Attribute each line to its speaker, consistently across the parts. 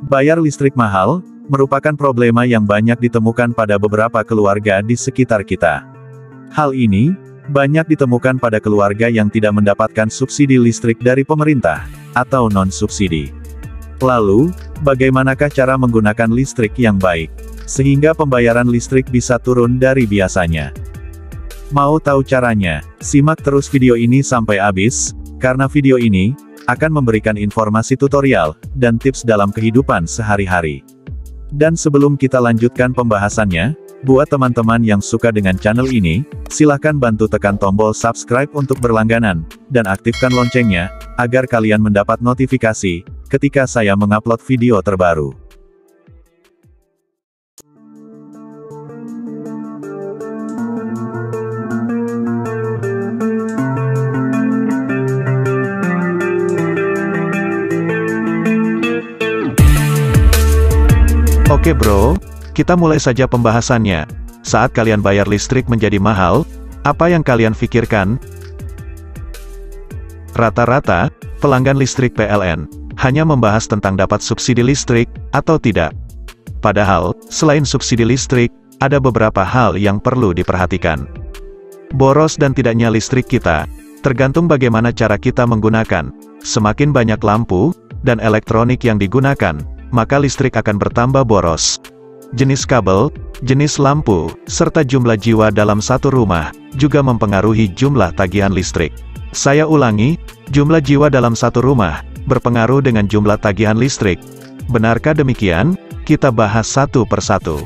Speaker 1: Bayar listrik mahal, merupakan problema yang banyak ditemukan pada beberapa keluarga di sekitar kita. Hal ini, banyak ditemukan pada keluarga yang tidak mendapatkan subsidi listrik dari pemerintah, atau non-subsidi. Lalu, bagaimanakah cara menggunakan listrik yang baik, sehingga pembayaran listrik bisa turun dari biasanya? Mau tahu caranya? Simak terus video ini sampai habis, karena video ini akan memberikan informasi tutorial dan tips dalam kehidupan sehari-hari. Dan sebelum kita lanjutkan pembahasannya, buat teman-teman yang suka dengan channel ini, silahkan bantu tekan tombol subscribe untuk berlangganan, dan aktifkan loncengnya, agar kalian mendapat notifikasi ketika saya mengupload video terbaru.
Speaker 2: Oke bro, kita mulai saja pembahasannya. Saat kalian bayar listrik menjadi mahal, apa yang kalian pikirkan? Rata-rata, pelanggan listrik PLN hanya membahas tentang dapat subsidi listrik atau tidak. Padahal, selain subsidi listrik, ada beberapa hal yang perlu diperhatikan. Boros dan tidaknya listrik kita tergantung bagaimana cara kita menggunakan. Semakin banyak lampu dan elektronik yang digunakan, maka listrik akan bertambah boros. Jenis kabel, jenis lampu, serta jumlah jiwa dalam satu rumah, juga mempengaruhi jumlah tagihan listrik. Saya ulangi, jumlah jiwa dalam satu rumah, berpengaruh dengan jumlah tagihan listrik. Benarkah demikian? Kita bahas satu persatu.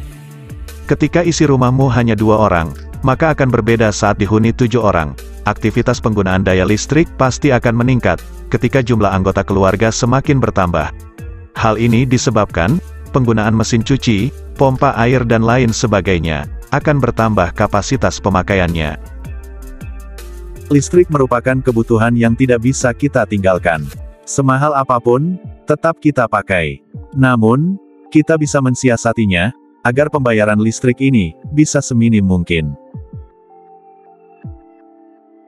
Speaker 2: Ketika isi rumahmu hanya 2 orang, maka akan berbeda saat dihuni 7 orang. Aktivitas penggunaan daya listrik pasti akan meningkat, ketika jumlah anggota keluarga semakin bertambah. Hal ini disebabkan, penggunaan mesin cuci, pompa air dan lain sebagainya, akan bertambah kapasitas pemakaiannya.
Speaker 1: Listrik merupakan kebutuhan yang tidak bisa kita tinggalkan. Semahal apapun, tetap kita pakai. Namun, kita bisa mensiasatinya, agar pembayaran listrik ini, bisa seminim mungkin.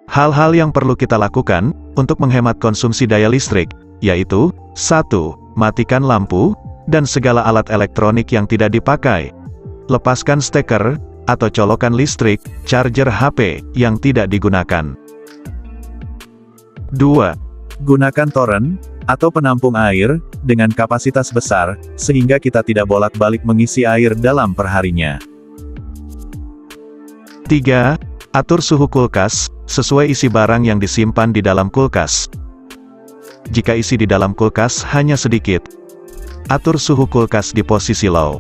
Speaker 2: Hal-hal yang perlu kita lakukan, untuk menghemat konsumsi daya listrik, yaitu, 1. Matikan lampu, dan segala alat elektronik yang tidak dipakai. Lepaskan steker, atau colokan listrik, charger HP, yang tidak digunakan. 2.
Speaker 1: Gunakan toren, atau penampung air, dengan kapasitas besar, sehingga kita tidak bolak-balik mengisi air dalam perharinya.
Speaker 2: 3. Atur suhu kulkas, sesuai isi barang yang disimpan di dalam kulkas. Jika isi di dalam kulkas hanya sedikit, atur suhu kulkas di posisi low.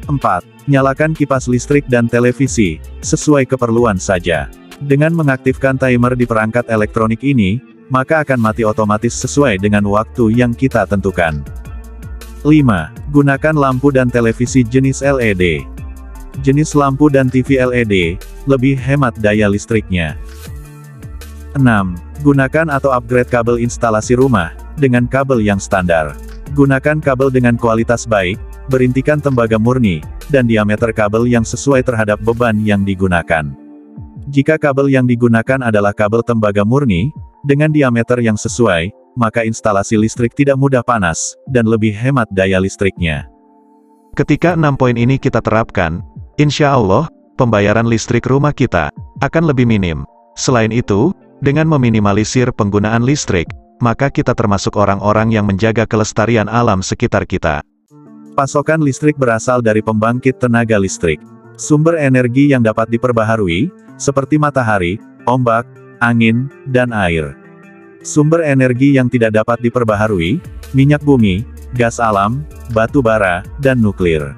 Speaker 1: 4. Nyalakan kipas listrik dan televisi, sesuai keperluan saja. Dengan mengaktifkan timer di perangkat elektronik ini, maka akan mati otomatis sesuai dengan waktu yang kita tentukan. 5. Gunakan lampu dan televisi jenis LED. Jenis lampu dan TV LED, lebih hemat daya listriknya. 6. Gunakan atau upgrade kabel instalasi rumah, dengan kabel yang standar. Gunakan kabel dengan kualitas baik, berintikan tembaga murni, dan diameter kabel yang sesuai terhadap beban yang digunakan. Jika kabel yang digunakan adalah kabel tembaga murni, dengan diameter yang sesuai, maka instalasi listrik tidak mudah panas, dan lebih hemat daya listriknya.
Speaker 2: Ketika 6 poin ini kita terapkan, insya Allah, pembayaran listrik rumah kita akan lebih minim. Selain itu, dengan meminimalisir penggunaan listrik, maka kita termasuk orang-orang yang menjaga kelestarian alam sekitar kita.
Speaker 1: Pasokan listrik berasal dari pembangkit tenaga listrik. Sumber energi yang dapat diperbaharui, seperti matahari, ombak, angin, dan air. Sumber energi yang tidak dapat diperbaharui, minyak bumi, gas alam, batu bara, dan nuklir.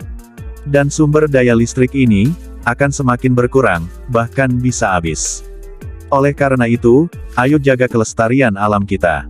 Speaker 1: Dan sumber daya listrik ini akan semakin berkurang, bahkan bisa habis. Oleh karena itu, ayo jaga kelestarian alam kita.